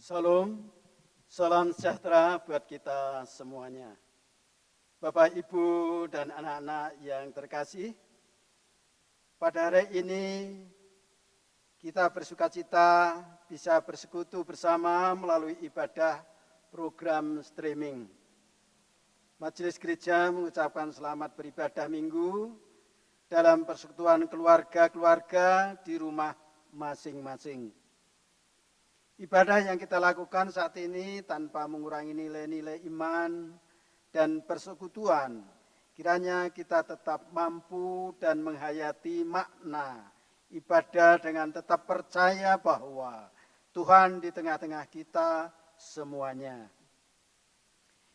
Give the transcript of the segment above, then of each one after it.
Salam, salam sejahtera buat kita semuanya. Bapak, Ibu, dan anak-anak yang terkasih, pada hari ini kita bersukacita bisa bersekutu bersama melalui ibadah program streaming. Majelis Gereja mengucapkan selamat beribadah Minggu dalam persekutuan keluarga-keluarga di rumah masing-masing. Ibadah yang kita lakukan saat ini tanpa mengurangi nilai-nilai iman dan persekutuan, kiranya kita tetap mampu dan menghayati makna ibadah dengan tetap percaya bahwa Tuhan di tengah-tengah kita semuanya.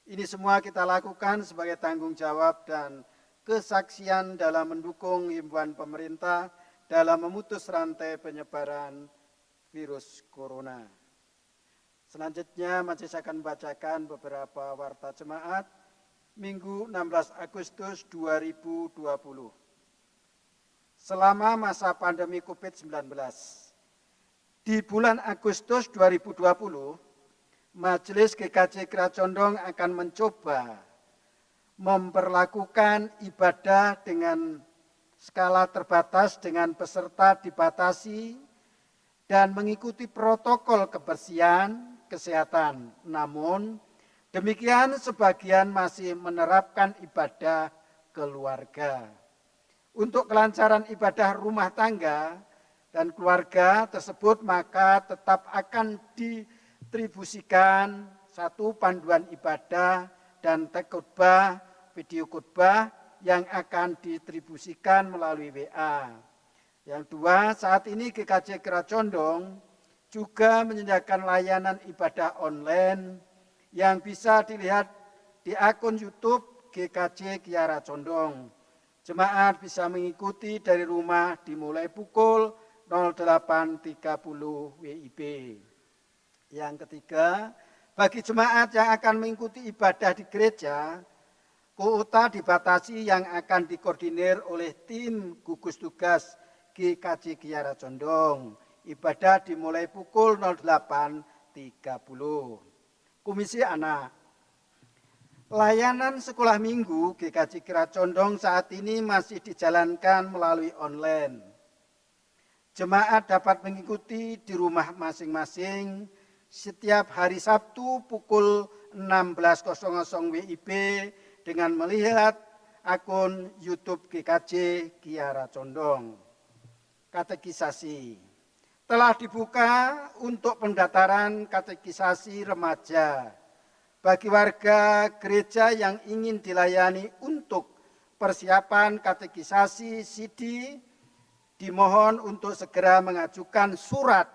Ini semua kita lakukan sebagai tanggung jawab dan kesaksian dalam mendukung himbauan pemerintah dalam memutus rantai penyebaran virus corona. Selanjutnya, majelis akan membacakan beberapa warta jemaat Minggu 16 Agustus 2020. Selama masa pandemi COVID-19, di bulan Agustus 2020, Majelis GKJ Kerajondong akan mencoba memperlakukan ibadah dengan skala terbatas dengan peserta dibatasi dan mengikuti protokol kebersihan kesehatan. Namun demikian sebagian masih menerapkan ibadah keluarga. Untuk kelancaran ibadah rumah tangga dan keluarga tersebut maka tetap akan distribusikan satu panduan ibadah dan teks khotbah, video khotbah yang akan distribusikan melalui WA. Yang dua, saat ini GKJ Kerajondong juga menyediakan layanan ibadah online yang bisa dilihat di akun YouTube GKJ Kiara Condong. Jemaat bisa mengikuti dari rumah dimulai pukul 08.30 WIB. Yang ketiga, bagi jemaat yang akan mengikuti ibadah di gereja, kuota dibatasi yang akan dikoordinir oleh tim gugus tugas GKJ Kiara Condong. Ibadah dimulai pukul 08.30. Komisi Anak. Layanan sekolah minggu GKJ Kiara Condong saat ini masih dijalankan melalui online. Jemaat dapat mengikuti di rumah masing-masing setiap hari Sabtu pukul 16.00 WIB dengan melihat akun YouTube GKJ Kiara Condong. Katekisasi telah dibuka untuk pendaftaran katekisasi remaja bagi warga gereja yang ingin dilayani untuk persiapan katekisasi CD. Dimohon untuk segera mengajukan surat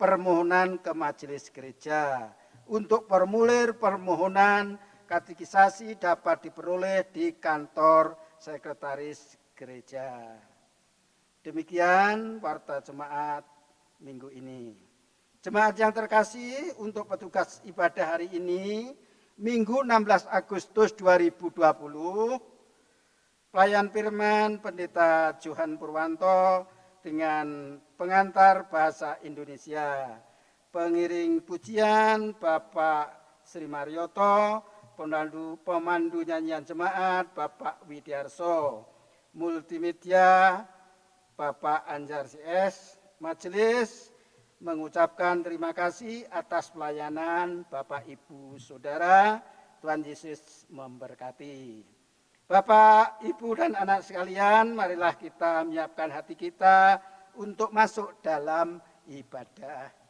permohonan ke majelis gereja. Untuk formulir permohonan katekisasi dapat diperoleh di kantor sekretaris gereja. Demikian warta jemaat minggu ini. Jemaat yang terkasih, untuk petugas ibadah hari ini, Minggu 16 Agustus 2020, pelayan firman Pendeta Johan Purwanto dengan pengantar bahasa Indonesia. Pengiring pujian Bapak Sri Marioto, pemandu nyanyian jemaat Bapak Widiarso, multimedia Bapak Anjar CS. Majelis mengucapkan terima kasih atas pelayanan Bapak, Ibu, Saudara. Tuhan Yesus memberkati. Bapak, Ibu, dan anak sekalian, marilah kita menyiapkan hati kita untuk masuk dalam ibadah.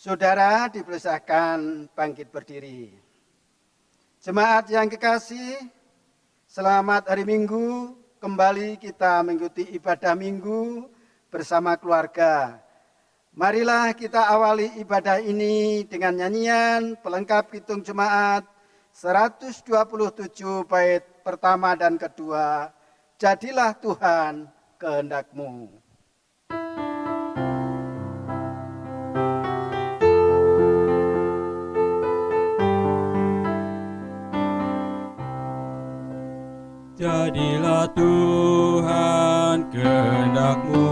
Saudara dipersilahkan bangkit berdiri. Jemaat yang kekasih, selamat hari Minggu. Kembali kita mengikuti ibadah Minggu bersama keluarga. Marilah kita awali ibadah ini dengan nyanyian pelengkap Kidung Jemaat 127 bait pertama dan kedua. Jadilah Tuhan kehendak-Mu. Jadilah Tuhan kehendak-Mu,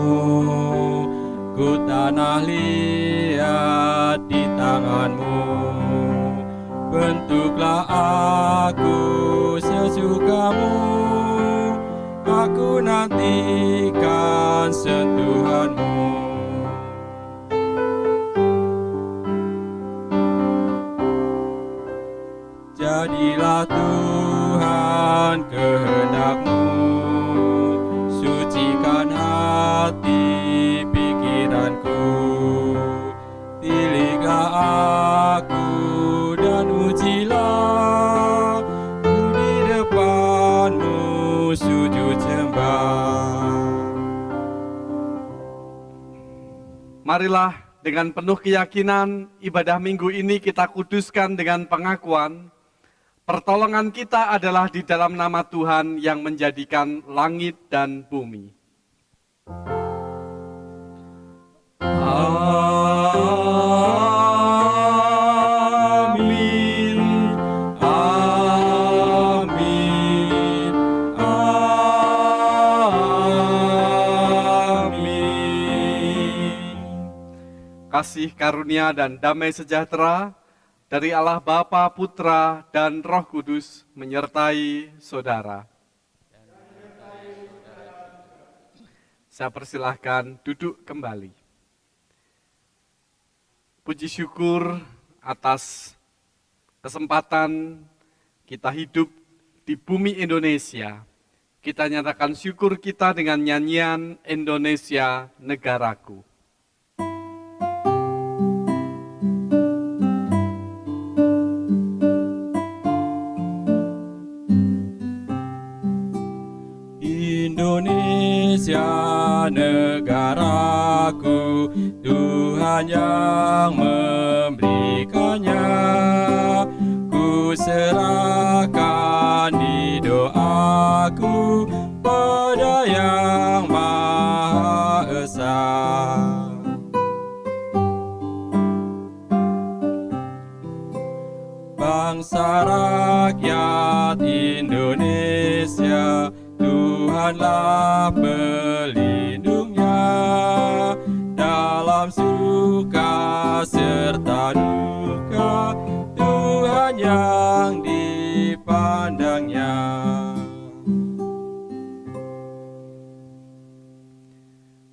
ku tanah liat di tangan-Mu. Bentuklah aku sesuka-Mu, aku nantikan sentuhan-Mu. Jadilah Tuhan kehendak-Mu, sucikan hati pikiranku. Pilihlah aku dan ujilah, ku di depan-Mu sujud sembah. Marilah dengan penuh keyakinan ibadah minggu ini kita kuduskan dengan pengakuan pertolongan kita adalah di dalam nama Tuhan yang menjadikan langit dan bumi. Amin, amin, amin. Kasih karunia dan damai sejahtera dari Allah Bapa, Putra, dan Roh Kudus menyertai saudara. Saya persilahkan duduk kembali. Puji syukur atas kesempatan kita hidup di bumi Indonesia. Kita nyatakan syukur kita dengan nyanyian Indonesia Negaraku. Indonesia negaraku, Tuhan yang memberikannya. Ku serahkan di doaku pada Yang Maha Esa. Bangsa rakyat Indonesia, Tuhanlah pelindungnya, dalam suka serta duka, Tuhan yang dipandangnya.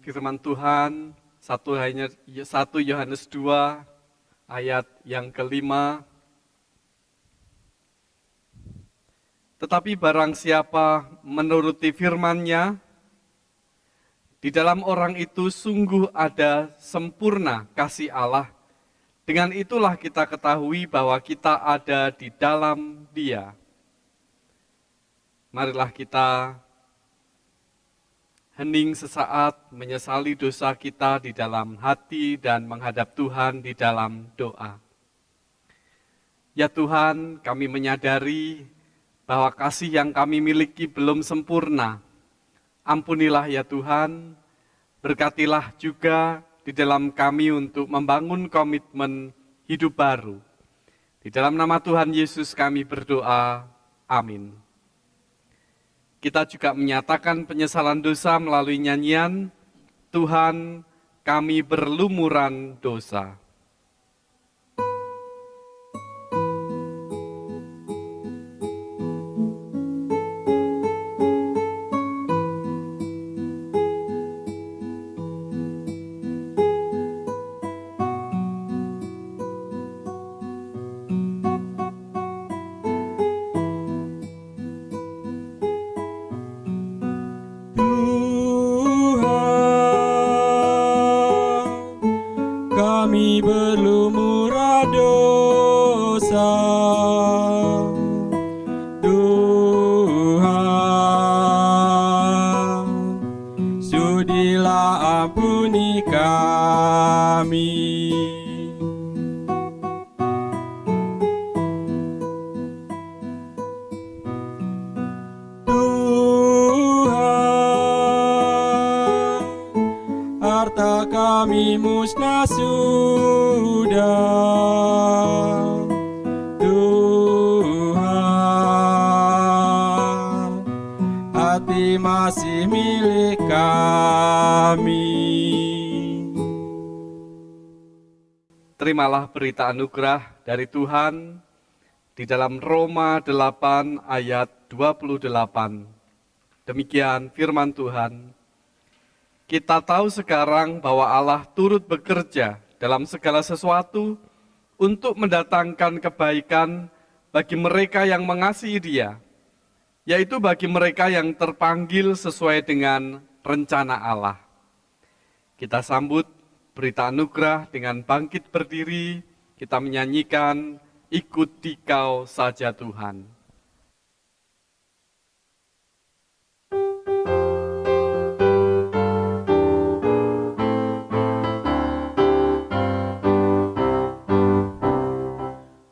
Firman Tuhan 1 Yohanes 2 ayat yang kelima. Tetapi barang siapa menuruti firman-Nya, di dalam orang itu sungguh ada sempurna kasih Allah. Dengan itulah kita ketahui bahwa kita ada di dalam Dia. Marilah kita hening sesaat menyesali dosa kita di dalam hati dan menghadap Tuhan di dalam doa. Ya Tuhan, kami menyadari bahwa kasih yang kami miliki belum sempurna. Ampunilah ya Tuhan, berkatilah juga di dalam kami untuk membangun komitmen hidup baru. Di dalam nama Tuhan Yesus kami berdoa, amin. Kita juga menyatakan penyesalan dosa melalui nyanyian, Tuhan kami berlumuran dosa. Kami ampuni kami. Tuhan, harta kami musnah sudah. Tuhan, hati masih milik kami. Terimalah berita anugerah dari Tuhan di dalam Roma 8 ayat 28. Demikian firman Tuhan. Kita tahu sekarang bahwa Allah turut bekerja dalam segala sesuatu untuk mendatangkan kebaikan bagi mereka yang mengasihi Dia, yaitu bagi mereka yang terpanggil sesuai dengan rencana Allah. Kita sambut berita anugerah dengan bangkit berdiri, kita menyanyikan Ikut Dikau Saja Tuhan.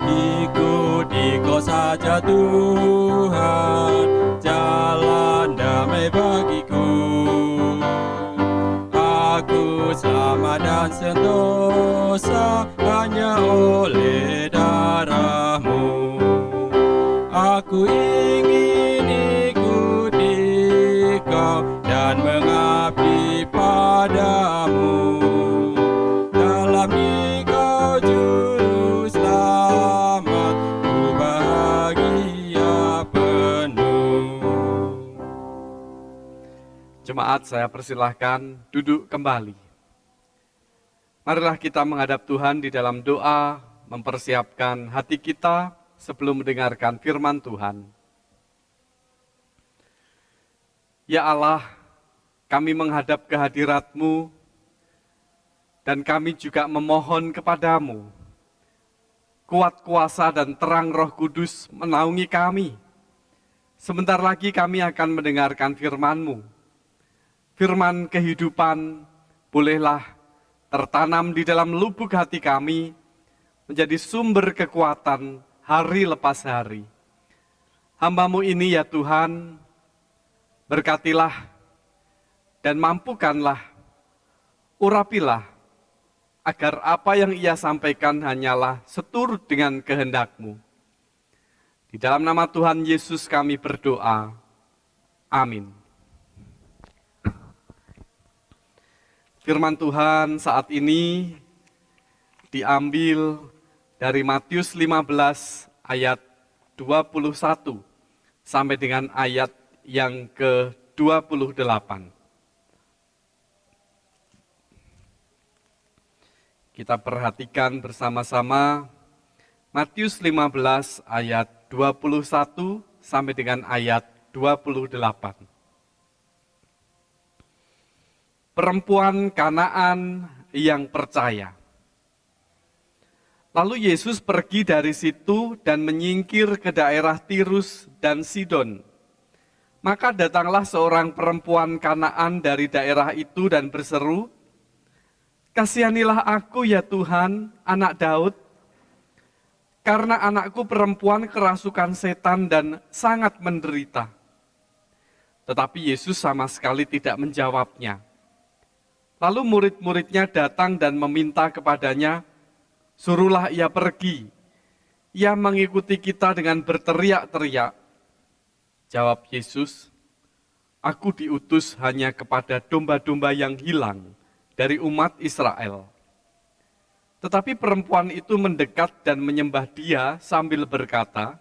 Ikut Dikau saja Tuhan, jalan damai bagiku. Aku selamat dan sentosa hanya oleh darah-Mu. Aku ingin ikut Dikau dan mengabdi padamu. Dalam Dikau juru selamat, ku bahagia penuh. Jemaat, saya persilahkan duduk kembali. Marilah kita menghadap Tuhan di dalam doa, mempersiapkan hati kita sebelum mendengarkan firman Tuhan. Ya Allah, kami menghadap kehadirat-Mu, dan kami juga memohon kepadamu, kuat kuasa dan terang Roh Kudus menaungi kami. Sebentar lagi kami akan mendengarkan firman-Mu. Firman kehidupan bolehlah tertanam di dalam lubuk hati kami, menjadi sumber kekuatan hari lepas hari. Hamba-Mu ini ya Tuhan, berkatilah dan mampukanlah, urapilah, agar apa yang ia sampaikan hanyalah seturut dengan kehendak-Mu. Di dalam nama Tuhan Yesus kami berdoa. Amin. Firman Tuhan saat ini diambil dari Matius 15 ayat 21 sampai dengan ayat yang ke-28. Kita perhatikan bersama-sama Matius 15 ayat 21 sampai dengan ayat 28. Perempuan Kanaan yang percaya. Lalu Yesus pergi dari situ dan menyingkir ke daerah Tirus dan Sidon. Maka datanglah seorang perempuan Kanaan dari daerah itu dan berseru, "Kasihanilah aku ya Tuhan, anak Daud, karena anakku perempuan kerasukan setan dan sangat menderita." Tetapi Yesus sama sekali tidak menjawabnya. Lalu murid-muridnya datang dan meminta kepadanya, "Suruhlah ia pergi. Ia mengikuti kita dengan berteriak-teriak." Jawab Yesus, "Aku diutus hanya kepada domba-domba yang hilang dari umat Israel." Tetapi perempuan itu mendekat dan menyembah Dia sambil berkata,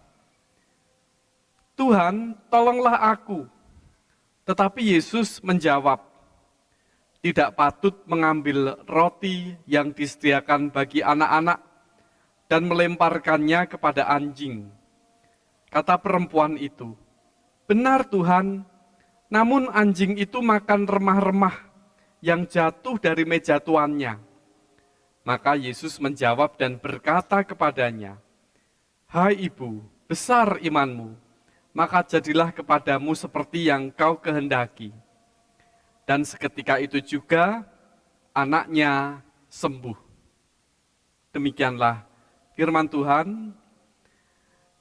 "Tuhan, tolonglah aku." Tetapi Yesus menjawab, "Tidak patut mengambil roti yang disediakan bagi anak-anak dan melemparkannya kepada anjing." Kata perempuan itu, "Benar Tuhan, namun anjing itu makan remah-remah yang jatuh dari meja tuannya." Maka Yesus menjawab dan berkata kepadanya, "Hai ibu, besar imanmu, maka jadilah kepadamu seperti yang kau kehendaki." Dan seketika itu juga anaknya sembuh. Demikianlah firman Tuhan.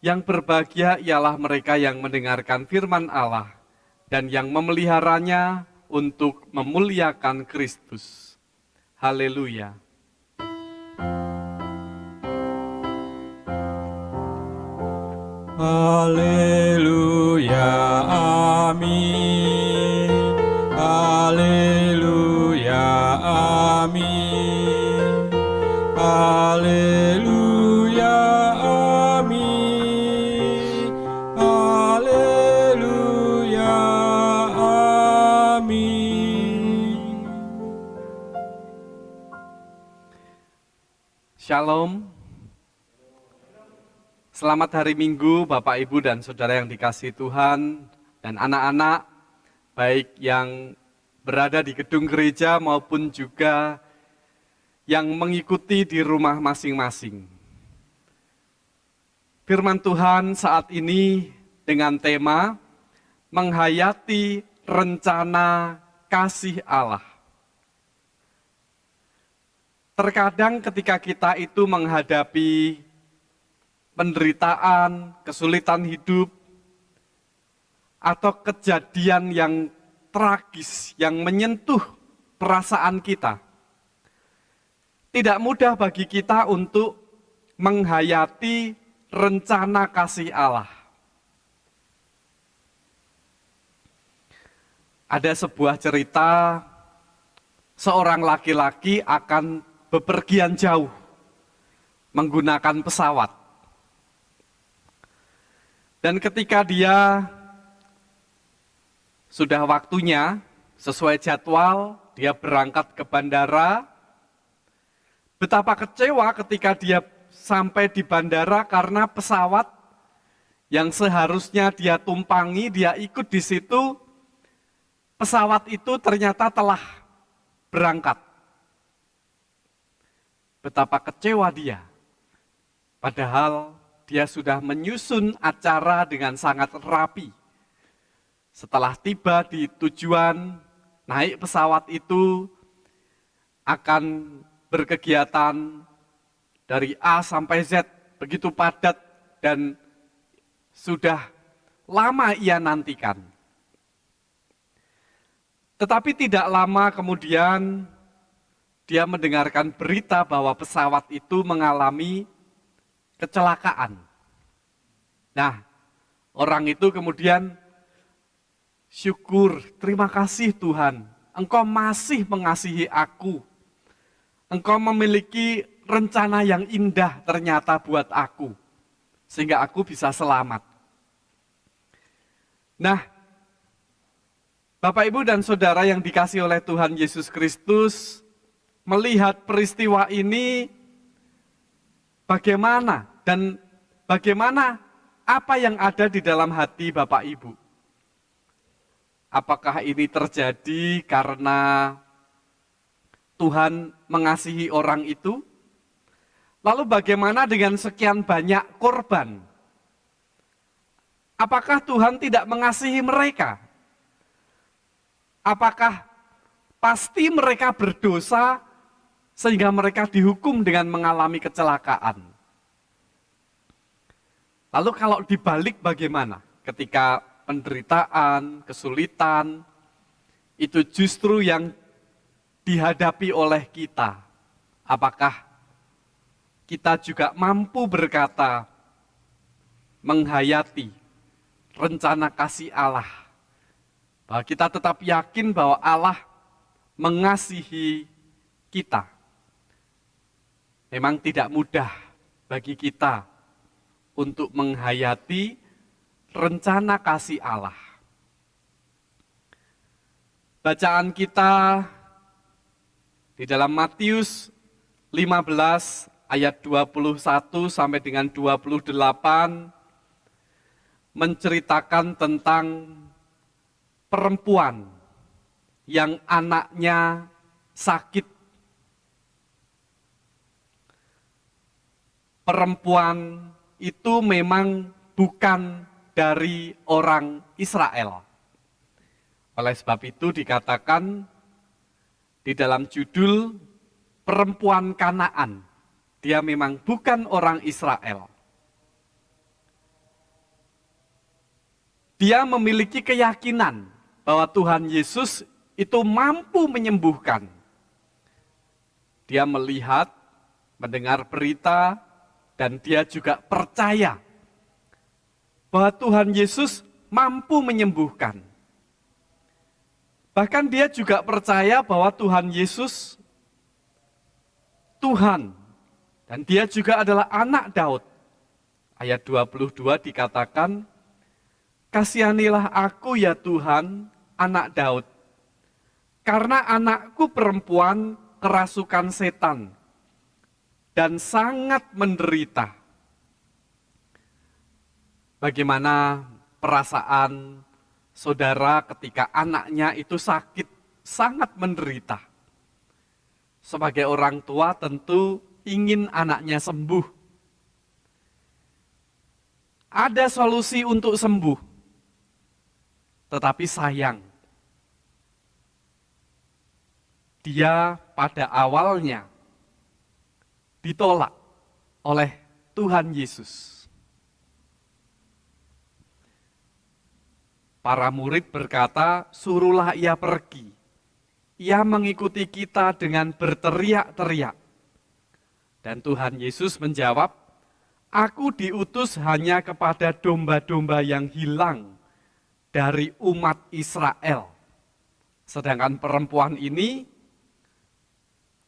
Yang berbahagia ialah mereka yang mendengarkan firman Allah dan yang memeliharanya untuk memuliakan Kristus. Haleluya. Haleluya, amin. Haleluya, amin. Haleluya, amin. Haleluya, amin. Shalom. Selamat hari Minggu Bapak Ibu dan Saudara yang dikasihi Tuhan dan anak-anak, baik yang berada di gedung gereja maupun juga yang mengikuti di rumah masing-masing. Firman Tuhan saat ini dengan tema menghayati rencana kasih Allah. Terkadang ketika kita itu menghadapi penderitaan, kesulitan hidup, atau kejadian yang tragis yang menyentuh perasaan kita, tidak mudah bagi kita untuk menghayati rencana kasih Allah. Ada sebuah cerita, seorang laki-laki akan bepergian jauh menggunakan pesawat. Dan ketika dia sudah waktunya, sesuai jadwal, dia berangkat ke bandara. Betapa kecewa ketika dia sampai di bandara karena pesawat yang seharusnya dia tumpangi, dia ikut di situ, pesawat itu ternyata telah berangkat. Betapa kecewa dia. Padahal dia sudah menyusun acara dengan sangat rapi. Setelah tiba di tujuan, naik pesawat itu akan berkegiatan dari A sampai Z, begitu padat dan sudah lama ia nantikan. Tetapi tidak lama kemudian dia mendengarkan berita bahwa pesawat itu mengalami kecelakaan. Nah, orang itu kemudian syukur, terima kasih Tuhan, Engkau masih mengasihi aku. Engkau memiliki rencana yang indah ternyata buat aku, sehingga aku bisa selamat. Nah, Bapak Ibu dan Saudara yang dikasihi oleh Tuhan Yesus Kristus, melihat peristiwa ini bagaimana dan bagaimana apa yang ada di dalam hati Bapak Ibu. Apakah ini terjadi karena Tuhan mengasihi orang itu? Lalu bagaimana dengan sekian banyak korban? Apakah Tuhan tidak mengasihi mereka? Apakah pasti mereka berdosa sehingga mereka dihukum dengan mengalami kecelakaan? Lalu kalau dibalik bagaimana? Ketika penderitaan, kesulitan, itu justru yang dihadapi oleh kita. Apakah kita juga mampu berkata, menghayati rencana kasih Allah? Bahwa kita tetap yakin bahwa Allah mengasihi kita. Memang tidak mudah bagi kita untuk menghayati rencana kasih Allah. Bacaan kita di dalam Matius 15 ayat 21 sampai dengan 28 menceritakan tentang perempuan yang anaknya sakit. Perempuan itu memang bukan dari orang Israel. Oleh sebab itu dikatakan di dalam judul perempuan Kanaan. Dia memang bukan orang Israel. Dia memiliki keyakinan bahwa Tuhan Yesus itu mampu menyembuhkan. Dia melihat, mendengar berita, dan dia juga percaya bahwa Tuhan Yesus mampu menyembuhkan. Bahkan dia juga percaya bahwa Tuhan Yesus Tuhan, dan dia juga adalah anak Daud. Ayat 22 dikatakan, "Kasihanilah aku ya Tuhan, anak Daud, karena anakku perempuan kerasukan setan dan sangat menderita." Bagaimana perasaan saudara ketika anaknya itu sakit, sangat menderita? Sebagai orang tua tentu ingin anaknya sembuh. Ada solusi untuk sembuh, tetapi sayang, dia pada awalnya ditolak oleh Tuhan Yesus. Para murid berkata, "Suruhlah ia pergi." Ia mengikuti kita dengan berteriak-teriak. Dan Tuhan Yesus menjawab, "Aku diutus hanya kepada domba-domba yang hilang dari umat Israel." Sedangkan perempuan ini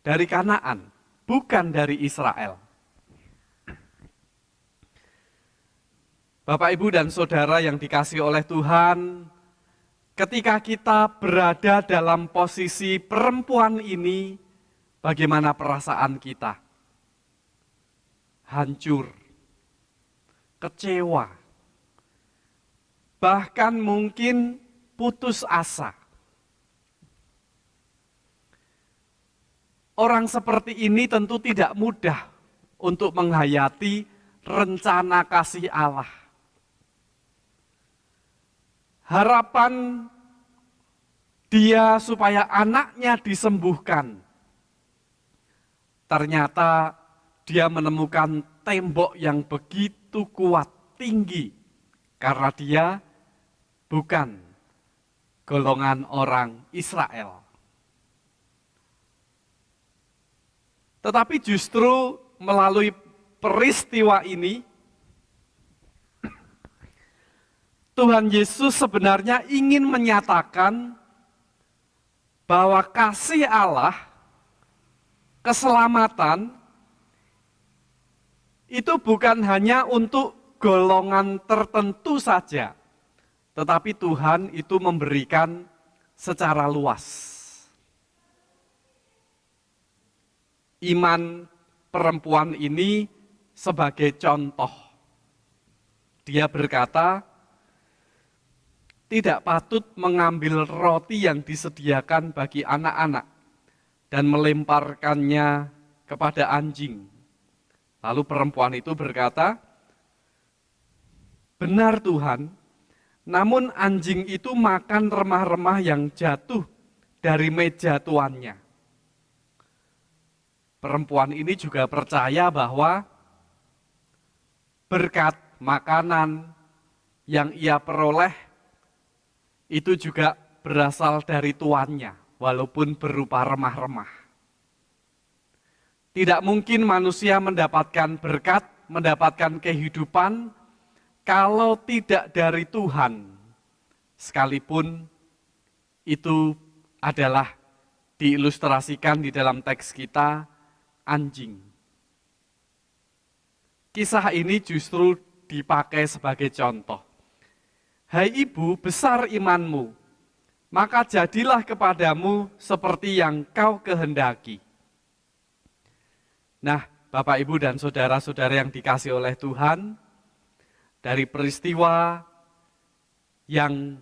dari Kanaan, bukan dari Israel. Bapak, Ibu, dan Saudara yang dikasihi oleh Tuhan, ketika kita berada dalam posisi perempuan ini, bagaimana perasaan kita? Hancur, kecewa, bahkan mungkin putus asa. Orang seperti ini tentu tidak mudah untuk menghayati rencana kasih Allah. Harapan dia supaya anaknya disembuhkan. Ternyata dia menemukan tembok yang begitu kuat, tinggi, karena dia bukan golongan orang Israel. Tetapi justru melalui peristiwa ini, Tuhan Yesus sebenarnya ingin menyatakan bahwa kasih Allah, keselamatan, itu bukan hanya untuk golongan tertentu saja, tetapi Tuhan itu memberikan secara luas. Iman perempuan ini sebagai contoh. Dia berkata, tidak patut mengambil roti yang disediakan bagi anak-anak dan melemparkannya kepada anjing. Lalu perempuan itu berkata, "Benar Tuhan, namun anjing itu makan remah-remah yang jatuh dari meja tuannya." Perempuan ini juga percaya bahwa berkat makanan yang ia peroleh itu juga berasal dari tuannya, walaupun berupa remah-remah. Tidak mungkin manusia mendapatkan berkat, mendapatkan kehidupan, kalau tidak dari Tuhan, sekalipun itu adalah diilustrasikan di dalam teks kita, anjing. Kisah ini justru dipakai sebagai contoh. "Hai ibu, besar imanmu, maka jadilah kepadamu seperti yang kau kehendaki." Nah, Bapak, Ibu, dan saudara-saudara yang dikasihi oleh Tuhan, dari peristiwa yang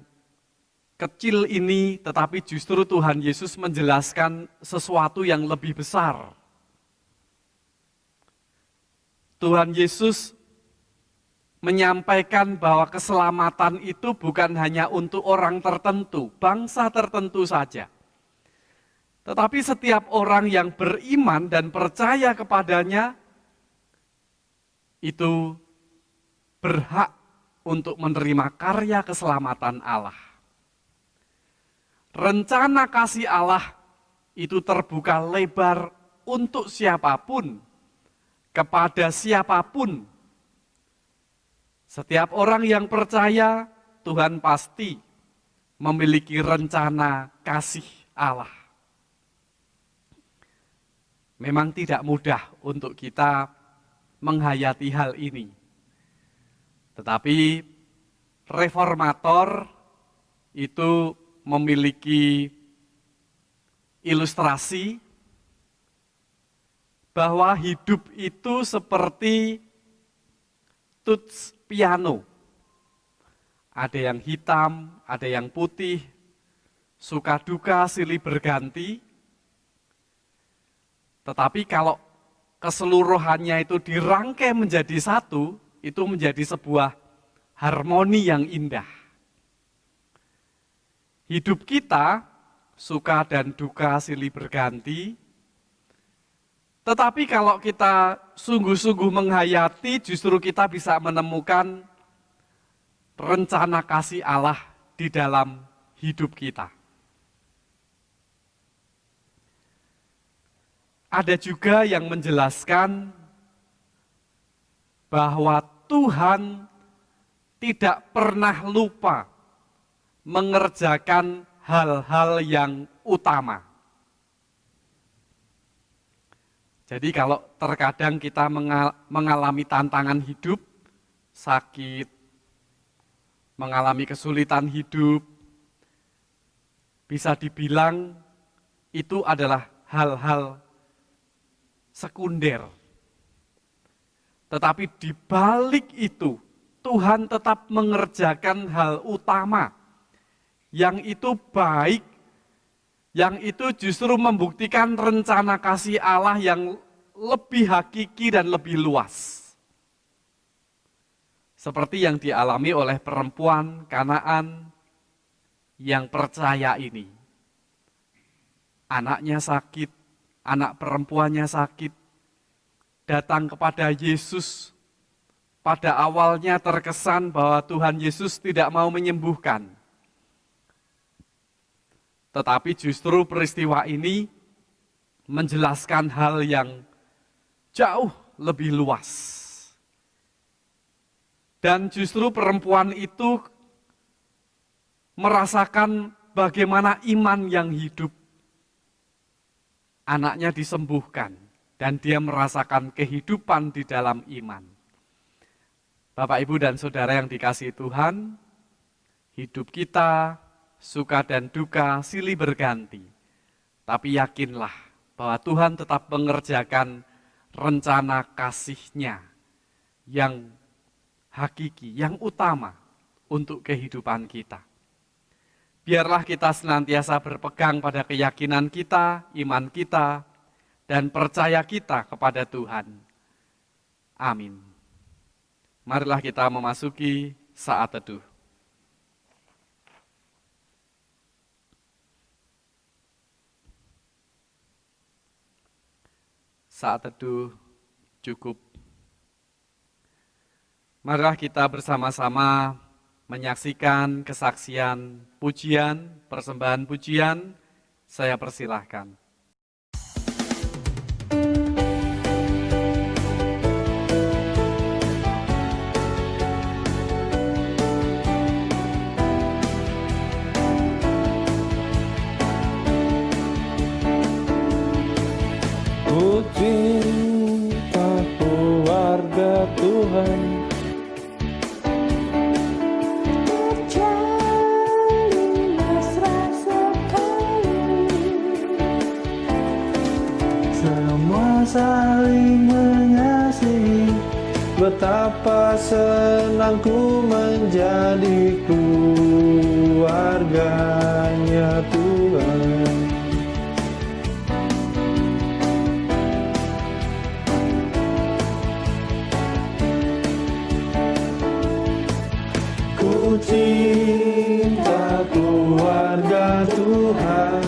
kecil ini, tetapi justru Tuhan Yesus menjelaskan sesuatu yang lebih besar. Tuhan Yesus menyampaikan bahwa keselamatan itu bukan hanya untuk orang tertentu, bangsa tertentu saja. Tetapi setiap orang yang beriman dan percaya kepadanya, itu berhak untuk menerima karya keselamatan Allah. Rencana kasih Allah itu terbuka lebar untuk siapapun, kepada siapapun. Setiap orang yang percaya, Tuhan pasti memiliki rencana kasih Allah. Memang tidak mudah untuk kita menghayati hal ini. Tetapi reformator itu memiliki ilustrasi bahwa hidup itu seperti tuts piano. Ada yang hitam, ada yang putih, suka duka silih berganti. Tetapi kalau keseluruhannya itu dirangkai menjadi satu, itu menjadi sebuah harmoni yang indah. Hidup kita suka dan duka silih berganti, tetapi kalau kita sungguh-sungguh menghayati, justru kita bisa menemukan rencana kasih Allah di dalam hidup kita. Ada juga yang menjelaskan bahwa Tuhan tidak pernah lupa mengerjakan hal-hal yang utama. Jadi kalau terkadang kita mengalami tantangan hidup, sakit, mengalami kesulitan hidup, bisa dibilang itu adalah hal-hal sekunder. Tetapi di balik itu, Tuhan tetap mengerjakan hal utama, yang itu baik, yang itu justru membuktikan rencana kasih Allah yang lebih hakiki dan lebih luas. Seperti yang dialami oleh perempuan Kanaan yang percaya ini. Anaknya sakit, anak perempuannya sakit, datang kepada Yesus. Pada awalnya terkesan bahwa Tuhan Yesus tidak mau menyembuhkan. Tetapi justru peristiwa ini menjelaskan hal yang jauh lebih luas. Dan justru perempuan itu merasakan bagaimana iman yang hidup. Anaknya disembuhkan dan dia merasakan kehidupan di dalam iman. Bapak, Ibu, dan Saudara yang dikasihi Tuhan, hidup kita suka dan duka silih berganti. Tapi yakinlah bahwa Tuhan tetap mengerjakan rencana kasih-Nya yang hakiki, yang utama untuk kehidupan kita. Biarlah kita senantiasa berpegang pada keyakinan kita, iman kita, dan percaya kita kepada Tuhan. Amin. Marilah kita memasuki saat teduh. Saat teduh cukup. Marilah kita bersama-sama menyaksikan kesaksian pujian, persembahan pujian. Saya persilahkan. Ku cinta keluarga Tuhan, terjalin mesra sekali, semua saling mengasihi. Betapa senangku menjadi keluarganya Tuhan. Ku cinta keluarga Tuhan,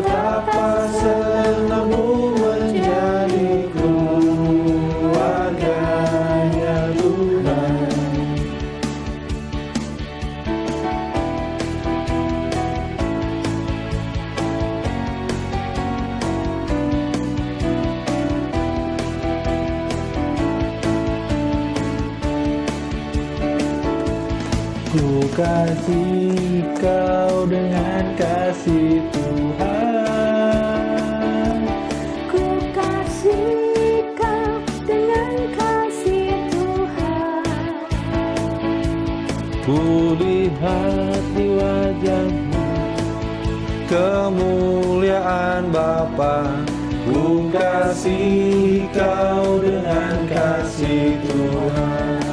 Betapa senangku menjadi keluarganya Tuhan. Ku kasih kau dengan kasih Tuhan. Ku kasih kau dengan kasih Tuhan. Ku lihat di wajahmu kemuliaan Bapa. Ku kasih kau dengan kasih Tuhan.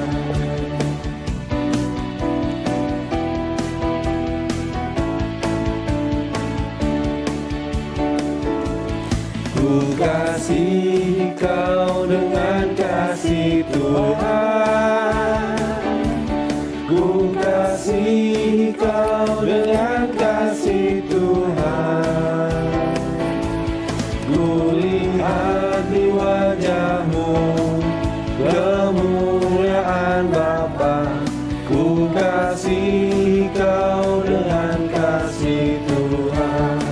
Ku kasih kau dengan kasih Tuhan. Ku kasih kau dengan kasih Tuhan. Ku lihat di wajahmu kemuliaan Bapa. Ku kasih kau dengan kasih Tuhan.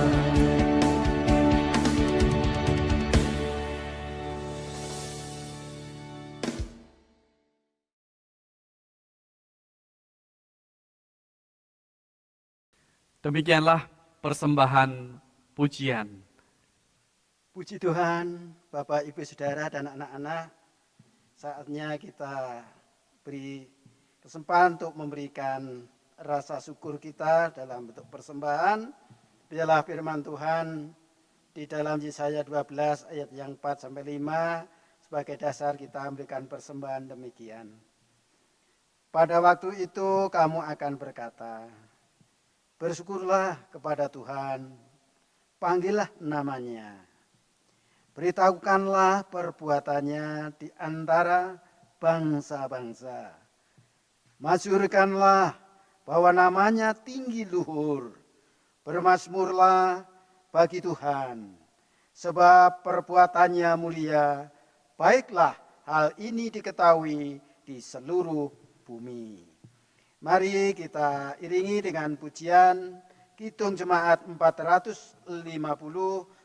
Demikianlah persembahan pujian. Puji Tuhan, Bapak, Ibu, Saudara, dan anak-anak. Saatnya kita beri kesempatan untuk memberikan rasa syukur kita dalam bentuk persembahan. Biarlah firman Tuhan di dalam Yesaya 12 ayat yang 4-5 sebagai dasar kita memberikan persembahan demikian. Pada waktu itu kamu akan berkata, bersyukurlah kepada Tuhan, panggillah namanya. Beritahukanlah perbuatannya di antara bangsa-bangsa. Masyhurkanlah bahwa namanya tinggi luhur. Bermazmurlah bagi Tuhan, sebab perbuatannya mulia. Baiklah hal ini diketahui di seluruh bumi. Mari kita iringi dengan pujian Kidung Jemaat 450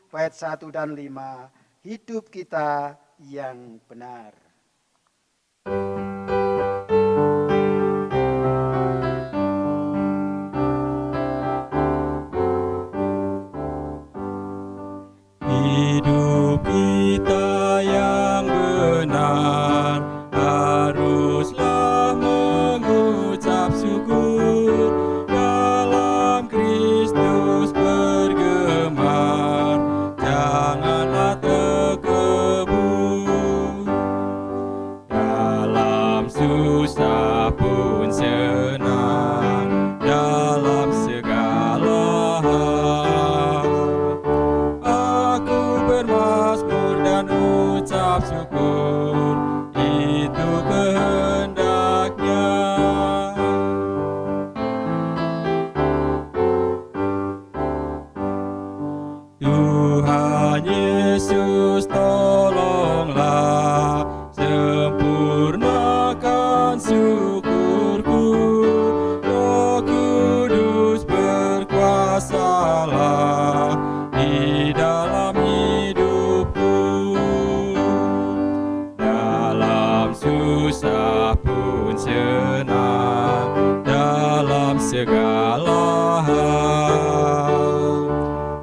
bait 1 dan 5. Hidup kita yang benar. Hidup kita yang benar haruslah mengucap syukur, dalam Kristus bergemar, janganlah terkebun. Dalam susah pun senang, dalam segala hal aku bermazmur dan ucap syukur, itu kehendaknya. Tuhan Yesus, tolonglah sempurnakan syukurku. Roh Kudus berkuasalah di dalam hidupku. Dalam susah pun senang, dalam segala hal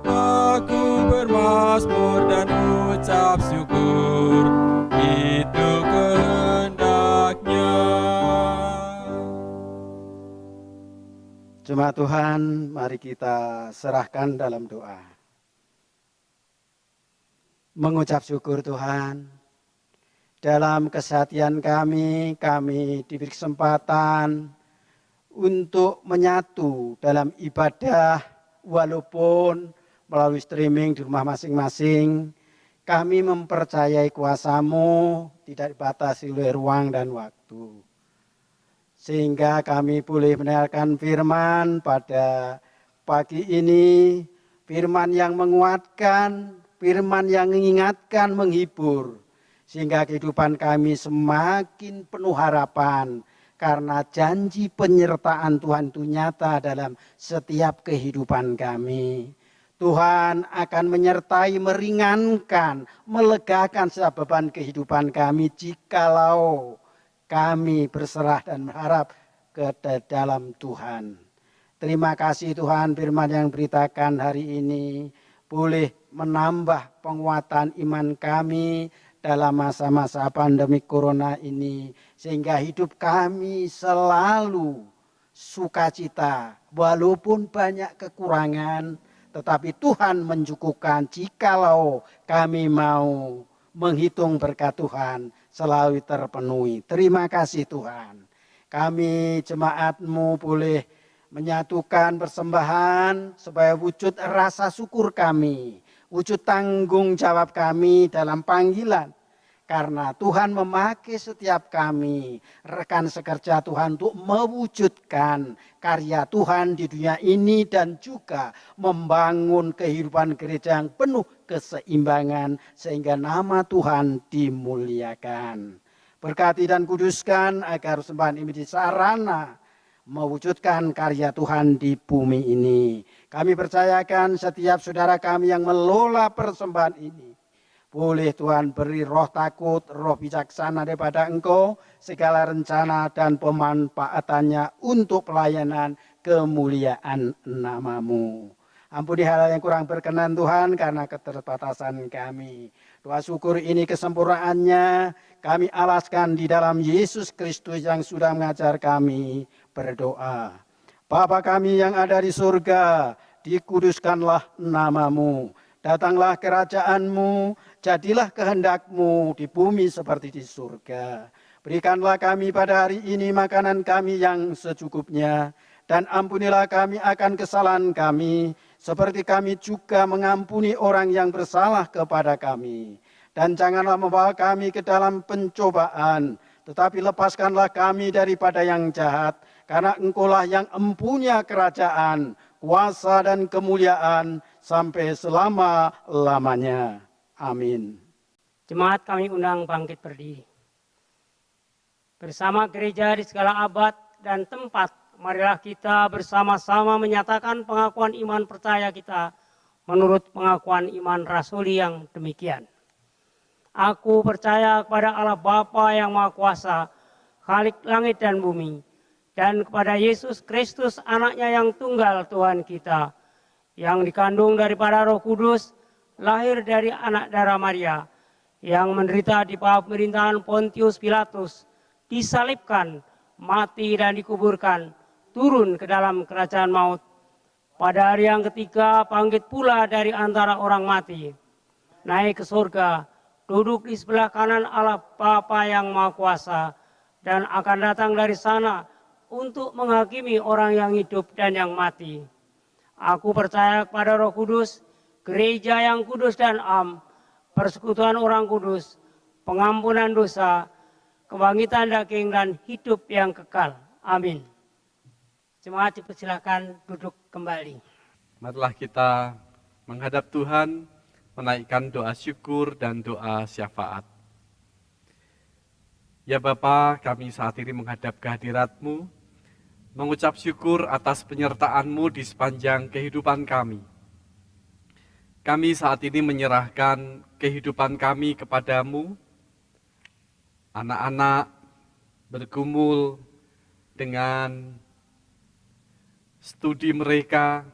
aku bermazmur dan ucap syukur, itu kehendaknya. Jemaat Tuhan, mari kita serahkan dalam doa. Mengucap syukur Tuhan, dalam keseharian kami diberi kesempatan untuk menyatu dalam ibadah walaupun melalui streaming di rumah masing-masing. Kami mempercayai kuasa-Mu tidak dibatasi oleh ruang dan waktu. Sehingga kami boleh mendengarkan firman pada pagi ini firman yang menguatkan, firman yang mengingatkan, menghibur, sehingga kehidupan kami semakin penuh harapan, karena janji penyertaan Tuhan itu nyata dalam setiap kehidupan kami. Tuhan akan menyertai, meringankan, melegakan setiap beban kehidupan kami jikalau kami berserah dan berharap ke dalam Tuhan. Terima kasih Tuhan, firman yang beritakan hari ini boleh menambah penguatan iman kami dalam masa-masa pandemi corona ini, sehingga hidup kami selalu sukacita walaupun banyak kekurangan, tetapi Tuhan mencukupkan jikalau kami mau menghitung berkat Tuhan selalu terpenuhi. Terima kasih Tuhan. Kami jemaat-Mu boleh menyatukan persembahan supaya wujud rasa syukur kami, wujud tanggung jawab kami dalam panggilan. Karena Tuhan memakai setiap kami, rekan sekerja Tuhan, untuk mewujudkan karya Tuhan di dunia ini dan juga membangun kehidupan gereja yang penuh keseimbangan sehingga nama Tuhan dimuliakan. Berkati dan kuduskan agar persembahan ini menjadi sarana mewujudkan karya Tuhan di bumi ini. Kami percayakan setiap saudara kami yang melola persembahan ini, boleh Tuhan beri roh takut, roh bijaksana daripada Engkau, segala rencana dan pemanfaatannya untuk pelayanan kemuliaan nama-Mu. Ampuni hal yang kurang berkenan Tuhan karena keterbatasan kami. Doa syukur ini kesempurnaannya kami alaskan di dalam Yesus Kristus yang sudah mengajar kami berdoa. Bapa kami yang ada di surga, dikuduskanlah nama-Mu. Datanglah kerajaan-Mu, jadilah kehendak-Mu di bumi seperti di surga. Berikanlah kami pada hari ini makanan kami yang secukupnya, dan ampunilah kami akan kesalahan kami, seperti kami juga mengampuni orang yang bersalah kepada kami. Dan janganlah membawa kami ke dalam pencobaan, tetapi lepaskanlah kami daripada yang jahat, karena Engkaulah yang empunya kerajaan, kuasa dan kemuliaan sampai selama-lamanya. Amin. Jemaat kami undang bangkit berdiri. Bersama gereja di segala abad dan tempat, marilah kita bersama-sama menyatakan pengakuan iman percaya kita menurut pengakuan iman rasuli yang demikian. Aku percaya kepada Allah Bapa yang Maha Kuasa, Khalik langit dan bumi, dan kepada Yesus Kristus anaknya yang tunggal Tuhan kita, yang dikandung daripada Roh Kudus, lahir dari anak darah Maria, yang menderita di bawah pemerintahan Pontius Pilatus, disalibkan, mati dan dikuburkan, turun ke dalam kerajaan maut. Pada hari yang ketiga bangkit pula dari antara orang mati, naik ke surga, duduk di sebelah kanan Allah Bapa yang Maha Kuasa, dan akan datang dari sana untuk menghakimi orang yang hidup dan yang mati. Aku percaya kepada Roh Kudus, gereja yang kudus dan am, persekutuan orang kudus, pengampunan dosa, kebangkitan daging dan hidup yang kekal. Amin. Jemaat dipersilakan duduk kembali. Marilah kita menghadap Tuhan, menaikkan doa syukur dan doa syafaat. Ya Bapa, kami saat ini menghadap kehadirat-Mu, mengucap syukur atas penyertaan-Mu di sepanjang kehidupan kami. Kami saat ini menyerahkan kehidupan kami kepadamu, anak-anak bergumul dengan studi mereka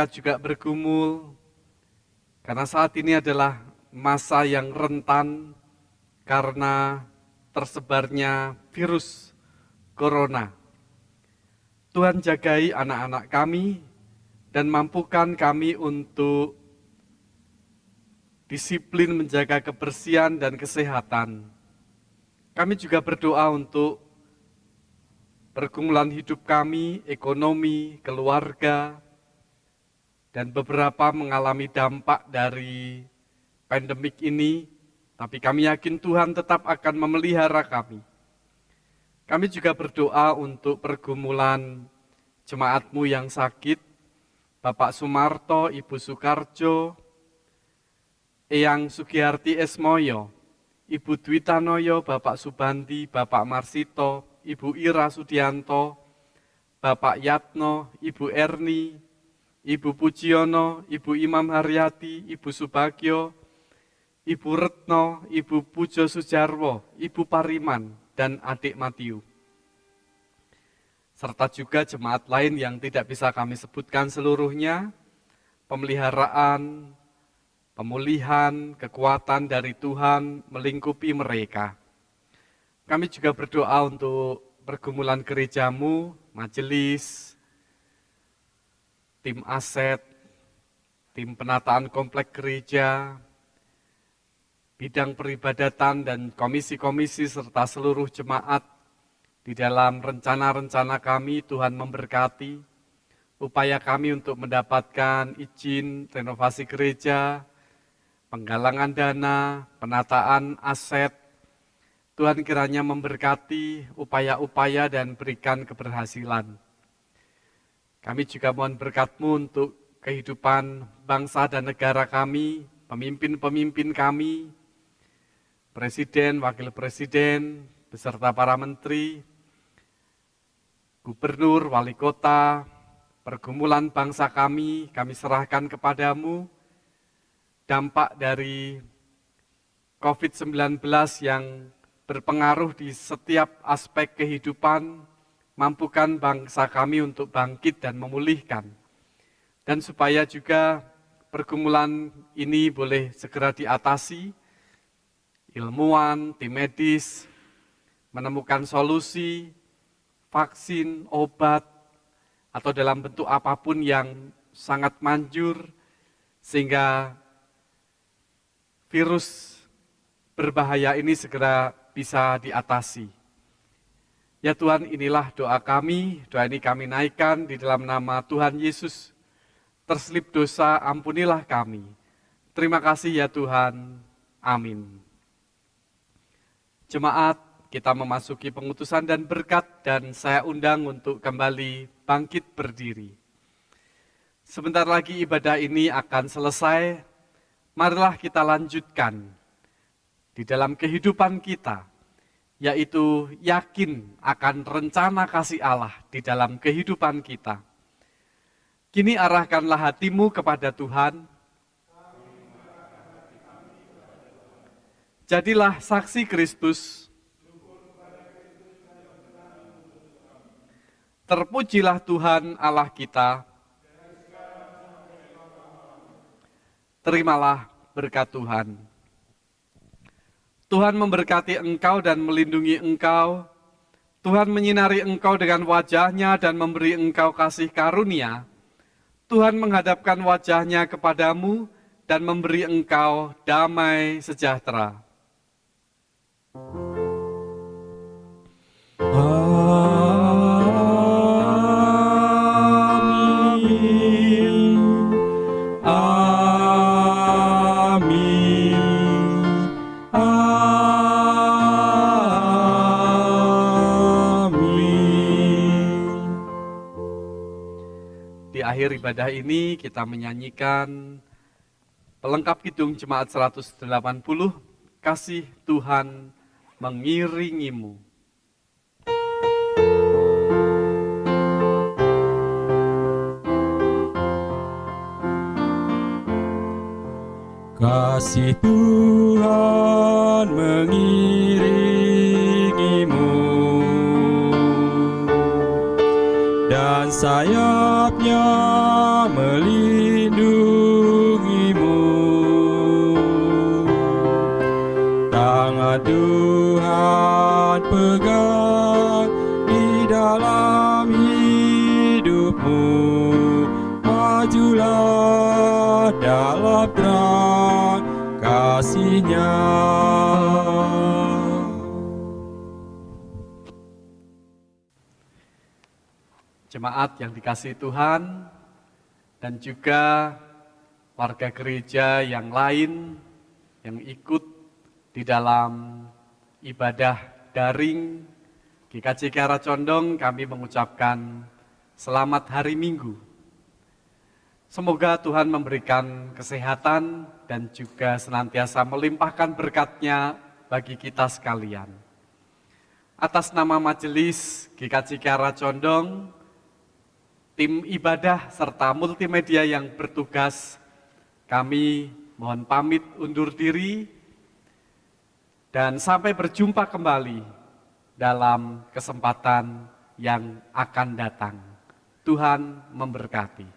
juga bergumul karena saat ini adalah masa yang rentan karena tersebarnya virus corona. Tuhan jagai anak-anak kami dan mampukan kami untuk disiplin menjaga kebersihan dan kesehatan. Kami juga berdoa untuk pergumulan hidup kami, ekonomi, keluarga, dan beberapa mengalami dampak dari pandemik ini, tapi kami yakin Tuhan tetap akan memelihara kami. Kami juga berdoa untuk pergumulan jemaat-Mu yang sakit, Bapak Sumarto, Ibu Soekarjo, Eyang Sugiyarti Esmoyo, Ibu Dwi Tanoyo, Bapak Subanti, Bapak Marsito, Ibu Ira Sudianto, Bapak Yatno, Ibu Erni, Ibu Pujiono, Ibu Imam Haryati, Ibu Subagio, Ibu Retno, Ibu Pujo Sujarwo, Ibu Pariman, dan Adik Matiu. Serta juga jemaat lain yang tidak bisa kami sebutkan seluruhnya, pemeliharaan, pemulihan, kekuatan dari Tuhan melingkupi mereka. Kami juga berdoa untuk pergumulan gerejamu, majelis, tim aset, tim penataan komplek gereja, bidang peribadatan dan komisi-komisi serta seluruh jemaat di dalam rencana-rencana kami. Tuhan memberkati upaya kami untuk mendapatkan izin renovasi gereja, penggalangan dana, penataan aset. Tuhan kiranya memberkati upaya-upaya dan berikan keberhasilan. Kami juga mohon berkat-Mu untuk kehidupan bangsa dan negara kami, pemimpin-pemimpin kami, presiden, wakil presiden, beserta para menteri, gubernur, wali kota, pergumulan bangsa kami serahkan kepadamu. Dampak dari COVID-19 yang berpengaruh di setiap aspek kehidupan, mampukan bangsa kami untuk bangkit dan memulihkan. Dan supaya juga pergumulan ini boleh segera diatasi, ilmuwan, tim medis menemukan solusi, vaksin, obat, atau dalam bentuk apapun yang sangat manjur, sehingga virus berbahaya ini segera bisa diatasi. Ya Tuhan, inilah doa kami, doa ini kami naikkan di dalam nama Tuhan Yesus. Terselip dosa, ampunilah kami. Terima kasih ya Tuhan. Amin. Jemaat, kita memasuki pengutusan dan berkat, dan saya undang untuk kembali bangkit berdiri. Sebentar lagi ibadah ini akan selesai. Marilah kita lanjutkan di dalam kehidupan kita, yaitu yakin akan rencana kasih Allah di dalam kehidupan kita. Kini arahkanlah hatimu kepada Tuhan. Jadilah saksi Kristus. Terpujilah Tuhan Allah kita. Terimalah berkat Tuhan. Tuhan memberkati engkau dan melindungi engkau. Tuhan menyinari engkau dengan wajah-Nya dan memberi engkau kasih karunia. Tuhan menghadapkan wajah-Nya kepadamu dan memberi engkau damai sejahtera. Di akhir ibadah ini kita menyanyikan pelengkap kidung Jemaat 180, Kasih Tuhan mengiringimu. Kasih Tuhan mengiringimu, dan sayap-Nya melindungimu. Tangan Tuhan pegang di dalam hidupmu. Majulah dalam terang kasih-Nya. Jemaat yang dikasihi Tuhan, dan juga warga gereja yang lain yang ikut di dalam ibadah daring GKJ Kiara Condong, kami mengucapkan selamat hari Minggu. Semoga Tuhan memberikan kesehatan dan juga senantiasa melimpahkan berkat-Nya bagi kita sekalian. Atas nama Majelis GKJ Kiara Condong, tim ibadah serta multimedia yang bertugas, kami mohon pamit undur diri dan sampai berjumpa kembali dalam kesempatan yang akan datang. Tuhan memberkati.